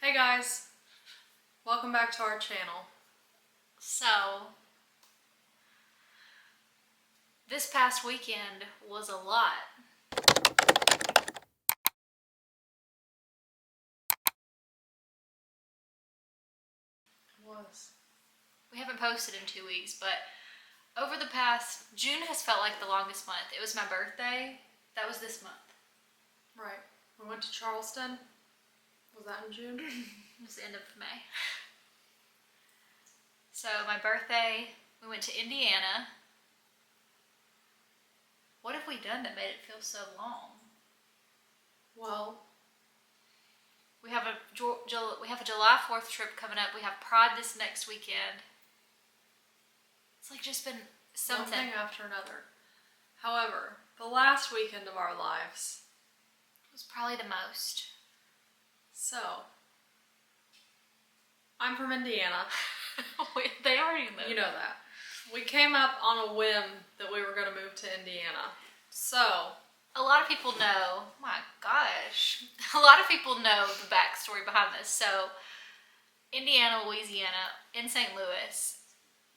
Hey guys, welcome back to our channel. So, this past weekend was a lot. It was. We haven't posted in 2 weeks, but over the past, June has felt like the longest month. It was my birthday. That was this month. Right. We went to Charleston. Was that in June? It was the end of May. So, my birthday, we went to Indiana. What have we done that made it feel so long? Well, We have a July 4th trip coming up. We have Pride this next weekend. It's like just been something. one thing after another. However, the last weekend of our lives. It was probably the most. So, I'm from Indiana. They already moved. You know that. We came up on a whim that we were going to move to Indiana. So, a lot of people know, my gosh, a lot of people know the backstory behind this. So, Indiana, Louisiana, in St. Louis,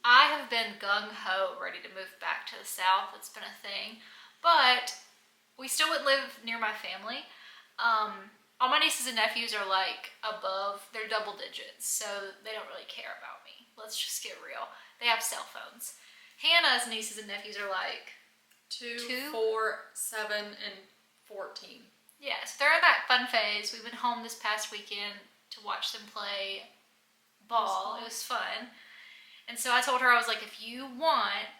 I have been gung-ho ready to move back to the South. It's been a thing. But we still would live near my family. All my nieces and nephews are like above, they're double digits, so they don't really care about me. Let's just get real. They have cell phones. Hannah's nieces and nephews are like 2, 4, 7, and 14. Yeah, so they're in that fun phase. We went home this past weekend to watch them play ball. It was fun. And so I told her, I was like, if you want,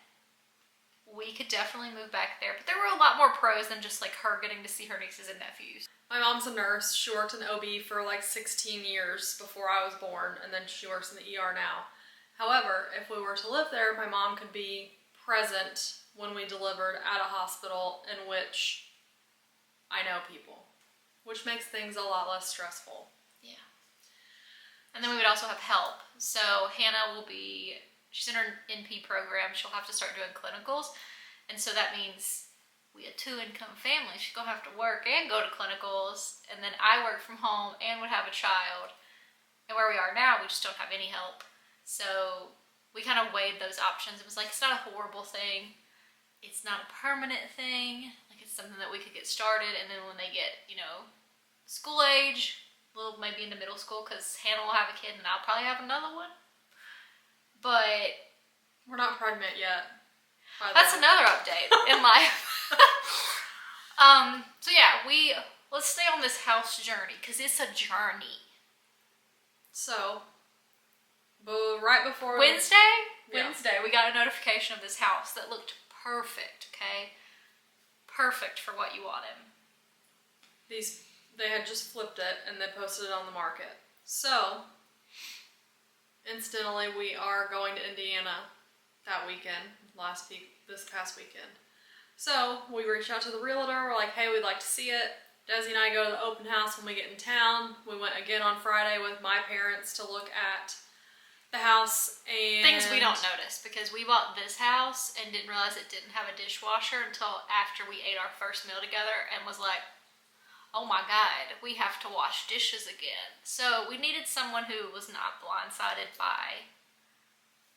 we could definitely move back there. But there were a lot more pros than just like her getting to see her nieces and nephews. My mom's a nurse. She worked in OB for like 16 years before I was born, and then she works in the ER now. However, if we were to live there, my mom could be present when we delivered at a hospital in which I know people, which makes things a lot less stressful. Yeah. And then we would also have help. So Hannah will be, she's in her NP program. She'll have to start doing clinicals. And so that means we a 2-income family. She's gonna have to work and go to clinicals. And then I work from home and would have a child. And where we are now, we just don't have any help. So we kind of weighed those options. It was like, it's not a horrible thing. It's not a permanent thing. Like, it's something that we could get started. And then when they get, school age, well, maybe into middle school, because Hannah will have a kid and I'll probably have another one. But we're not pregnant yet. That's another update in life. So yeah, let's stay on this house journey, because it's a journey. So, but right before Wednesday, yeah. we got a notification of this house that looked perfect, okay? Perfect for what you wanted. They had just flipped it and they posted it on the market. So, incidentally, we are going to Indiana that weekend, this past weekend. So, we reached out to the realtor, we're like, hey, we'd like to see it. Desi and I go to the open house when we get in town. We went again on Friday with my parents to look at the house and things we don't notice, because we bought this house and didn't realize it didn't have a dishwasher until after we ate our first meal together and was like, oh my God, we have to wash dishes again. So we needed someone who was not blindsided by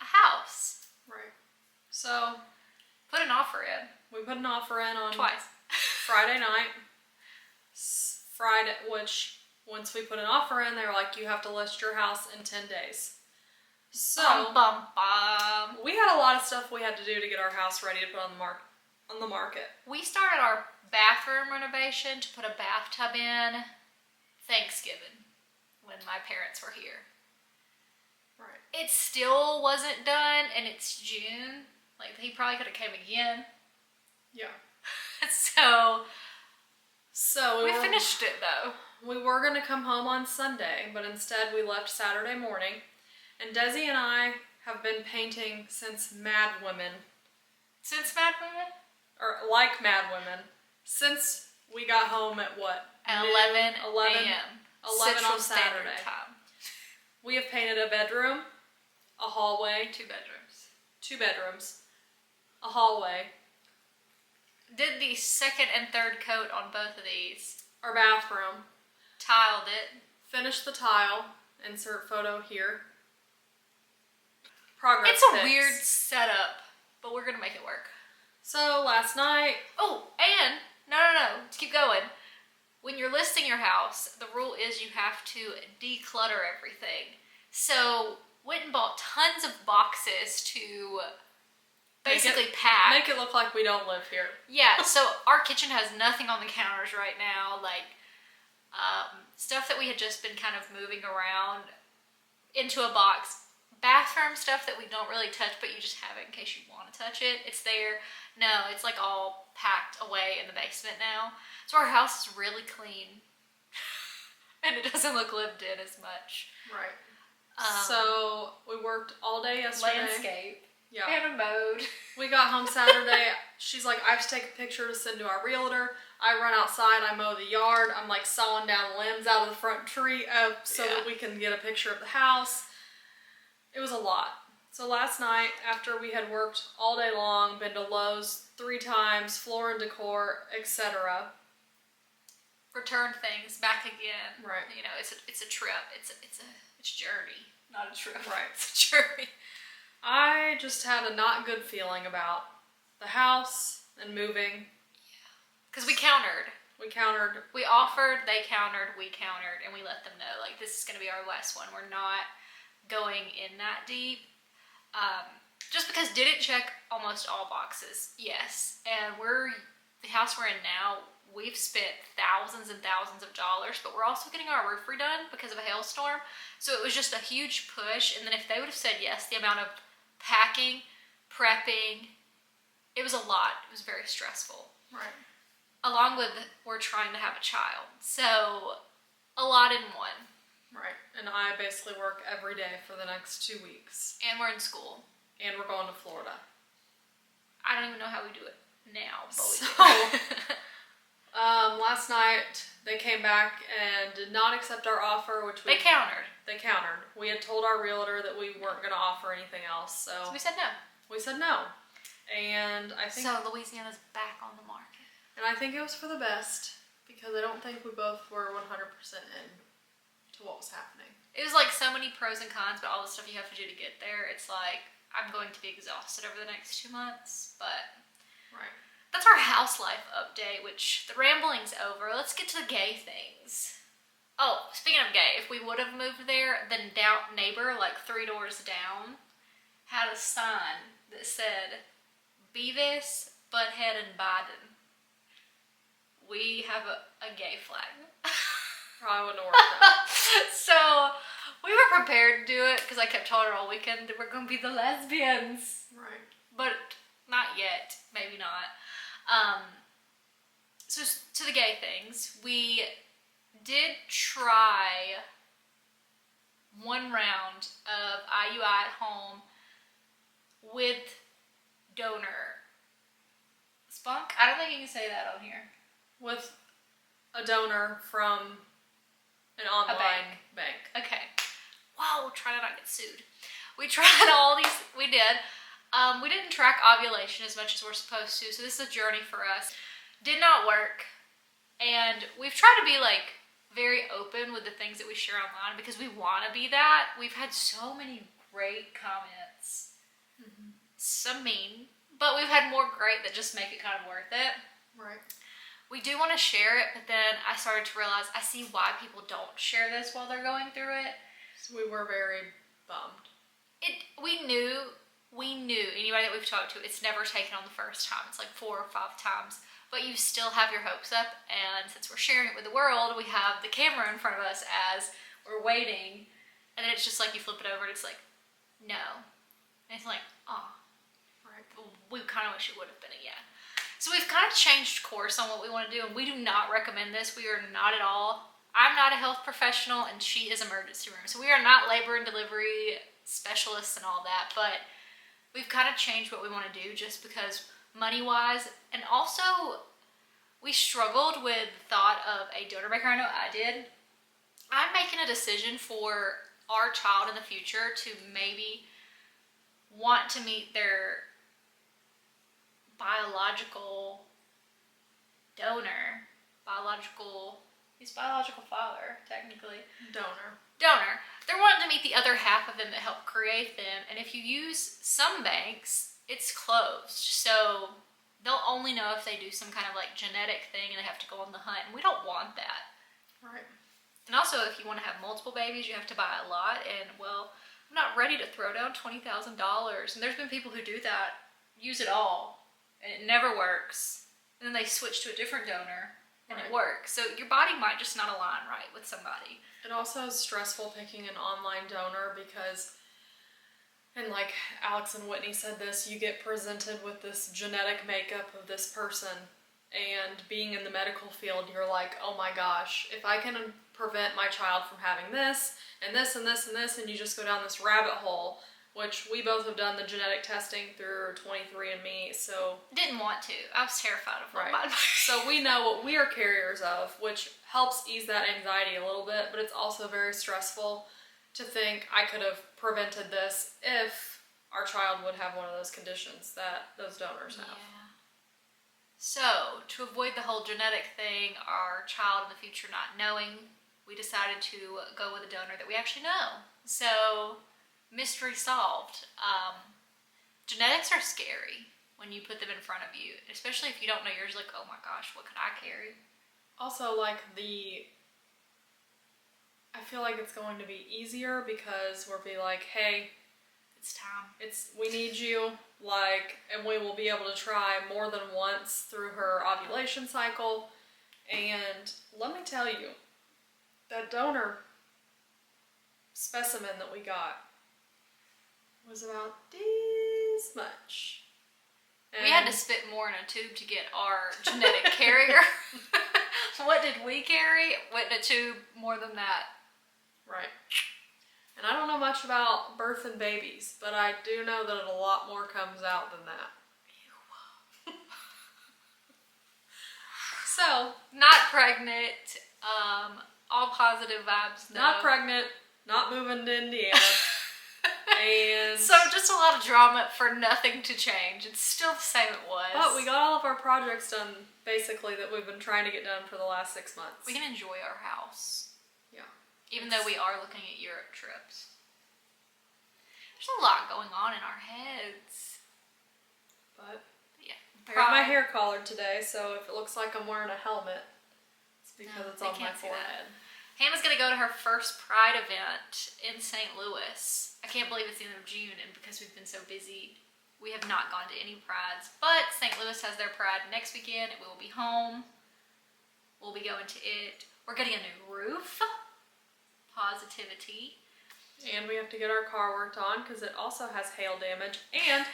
a house. Right. So put an offer in. We put an offer in on twice. Friday night. Which once we put an offer in, they were like, you have to list your house in 10 days. So we had a lot of stuff we had to do to get our house ready to put on the market. We started our bathroom renovation to put a bathtub in Thanksgiving when my parents were here. Right. It still wasn't done, and it's June. Like, he probably could have came again. Yeah. So we finished it though. We were going to come home on Sunday, but instead we left Saturday morning. And Desi and I have been painting since Mad Women. Since Mad Women? Or like Mad Women. Since we got home at what? At 11 a.m. 11 Central on Saturday. Time. We have painted a bedroom, a hallway. 2 bedrooms. 2 bedrooms. A hallway. Did the second and third coat on both of these. Our bathroom. Tiled it. Finished the tile. Insert photo here. Progress It's a pics. weird setup, but we're gonna make it work. So last night, Oh, and no, to keep going. When you're listing your house, the rule is you have to declutter everything. So went and bought tons of boxes to basically pack. make it look like we don't live here. Yeah, so our kitchen has nothing on the counters right now, like stuff that we had just been kind of moving around into a box. Bathroom stuff that we don't really touch, but you just have it in case you want to touch it. It's there. No, it's like all packed away in the basement now. So our house is really clean. And it doesn't look lived in as much. Right. So we worked all day yesterday. Landscape. Yeah. And a mode. We got home Saturday. She's like, I have to take a picture to send to our realtor. I run outside, I mow the yard. I'm like sawing down limbs out of the front tree so that we can get a picture of the house. It was a lot. So last night, after we had worked all day long, been to Lowe's 3 times, floor and decor, etc. Return things back again. Right. You know, it's a trip. It's a journey, not a trip. Right. It's a journey. I just had a not good feeling about the house and moving. Because we countered. We countered. We offered, they countered, we countered, and we let them know, like, this is going to be our last one. We're not going in that deep. Just because didn't check almost all boxes. Yes. And the house we're in now, we've spent thousands and thousands of dollars, but we're also getting our roof redone because of a hailstorm. So it was just a huge push. And then if they would have said yes, the amount of packing, prepping, it was a lot. It was very stressful. Right. Along with, we're trying to have a child. So a lot in one. Right. And I basically work every day for the next 2 weeks. And we're in school. And we're going to Florida. I don't even know how we do it now, but we So, do. last night they came back and did not accept our offer, which They countered. They countered. We had told our realtor that we weren't going to offer anything else, So so we said no. we said no. And I think So Louisiana's back on the market. and I think it was for the best because I don't think we both were 100% in to what was happening. It was like so many pros and cons, but all the stuff you have to do to get there, it's like, I'm going to be exhausted over the next 2 months, but Right. that's our house life update, which the rambling's over. Let's get to the gay things. Oh, speaking of gay, if we would have moved there, then neighbor, like 3 doors down, had a sign that said, Beavis, Butthead, and Biden. We have a gay flag. Probably wouldn't have worked out. So we were prepared to do it because I kept telling her all weekend that we're going to be the lesbians. Right. But not yet. Maybe not. So to the gay things, we did try one round of IUI at home with donor spunk. I don't think you can say that on here. With a donor from an online bank. Okay. Wow, try to not get sued. We tried all these, we did. We didn't track ovulation as much as we're supposed to, so this is a journey for us. Did not work. And we've tried to be like very open with the things that we share online because we want to be that. We've had so many great comments. Some mean, but we've had more great that just make it kind of worth it. Right. We do want to share it, but then I started to realize I see why people don't share this while they're going through it. So we were very bummed. We knew anybody that we've talked to, it's never taken on the first time. It's like 4 or 5 times, but you still have your hopes up. And since we're sharing it with the world, we have the camera in front of us as we're waiting, and then it's just like you flip it over and it's like, no. And it's like, oh, Right. we kind of wish it would have been a yeah. So we've kind of changed course on what we want to do, and we do not recommend this. We are not at all. I'm not a health professional, and she is emergency room. So we are not labor and delivery specialists and all that, but we've kind of changed what we want to do just because money-wise, and also we struggled with the thought of a donor maker. I know I did. I'm making a decision for our child in the future to maybe want to meet their biological donor, biological his biological father, technically. Donor. They're wanting to meet the other half of them that helped create them. And if you use some banks, it's closed. So they'll only know if they do some kind of like genetic thing and they have to go on the hunt. And we don't want that. Right. And also, if you want to have multiple babies, you have to buy a lot. And, well, I'm not ready to throw down $20,000. And there's been people who do that, use it all, and it never works. And then they switch to a different donor, and it works. So your body might just not align right with somebody. It also is stressful picking an online donor because, and like Alex and Whitney said this, you get presented with this genetic makeup of this person. And being in the medical field, you're like, oh my gosh, if I can prevent my child from having this, and this, and this, and this, and you just go down this rabbit hole, which we both have done the genetic testing through 23andMe, so... Didn't want to. I was terrified of right. mine. So we know what we are carriers of, which helps ease that anxiety a little bit, but it's also very stressful to think I could have prevented this if our child would have one of those conditions that those donors have. Yeah. So, to avoid the whole genetic thing, our child in the future not knowing, we decided to go with a donor that we actually know. So, mystery solved. Genetics are scary when you put them in front of you, especially if you don't know yours. Like, oh my gosh, what could I carry? Also, like I feel like it's going to be easier because we'll be like, hey, it's time. We need you, and we will be able to try more than once through her ovulation cycle. And let me tell you, that donor specimen that we got was about this much. And we had to spit more in a tube to get our genetic carrier. What did we carry? Went in a tube more than that. Right. And I don't know much about birth and babies, but I do know that a lot more comes out than that. So, not pregnant, all positive vibes, no. Not pregnant, not moving to Indiana. And so just a lot of drama for nothing to change. It's still the same it was. But we got all of our projects done, basically, that we've been trying to get done for the last 6 months. We can enjoy our house. Yeah. Even though we are looking at Europe trips. There's a lot going on in our heads. But yeah. I got my hair collared today, so if it looks like I'm wearing a helmet, it's because it's on my forehead. Hannah's going to go to her first Pride event in St. Louis. I can't believe it's the end of June, and because we've been so busy, we have not gone to any Prides. But St. Louis has their Pride next weekend, and we will be home. We'll be going to it. We're getting a new roof. Positivity. And we have to get our car worked on because it also has hail damage. And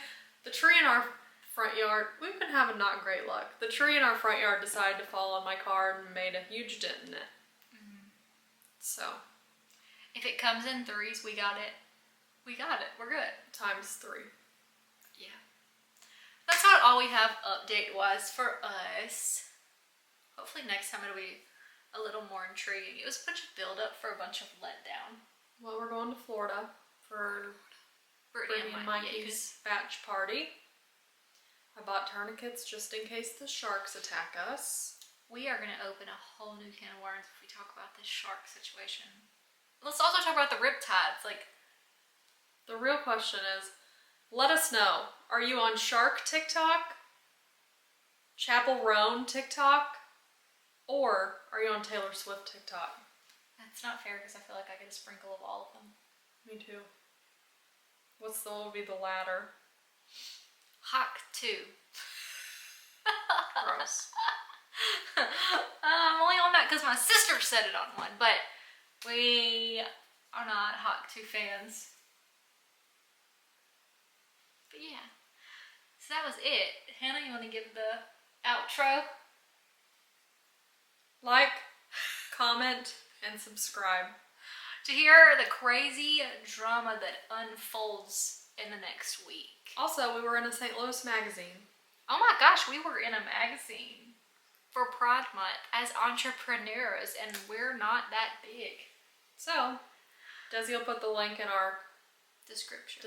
the tree in our front yard, we've been having not great luck. The tree in our front yard decided to fall on my car and made a huge dent in it. Mm-hmm. So. If it comes in threes, we got it. We got it. We're good. Times 3. Yeah. That's about all we have update-wise for us. Hopefully next time it'll be a little more intriguing. It was a bunch of build-up for a bunch of letdown. Well, we're going to Florida for Brittany and Mikey's batch party. I bought tourniquets just in case the sharks attack us. We are going to open a whole new can of worms if we talk about this shark situation. Let's also talk about the riptides. Like, the real question is, let us know. Are you on shark TikTok? Chapel Roan TikTok? Or are you on Taylor Swift TikTok? That's not fair because I feel like I get a sprinkle of all of them. Me too. What will be the latter? Hawk 2. Gross. I'm only on that because my sister said it on one, but we are not Hawk 2 fans. But yeah. So that was it. Hannah, you want to give the outro? Like, comment, and subscribe. To hear the crazy drama that unfolds in the next week. Also, we were in a St. Louis magazine. Oh my gosh, we were in a magazine for Pride Month as entrepreneurs, and we're not that big. So, Desi will put the link in our description.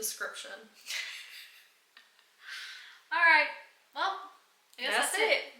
Alright, well, I guess that's it.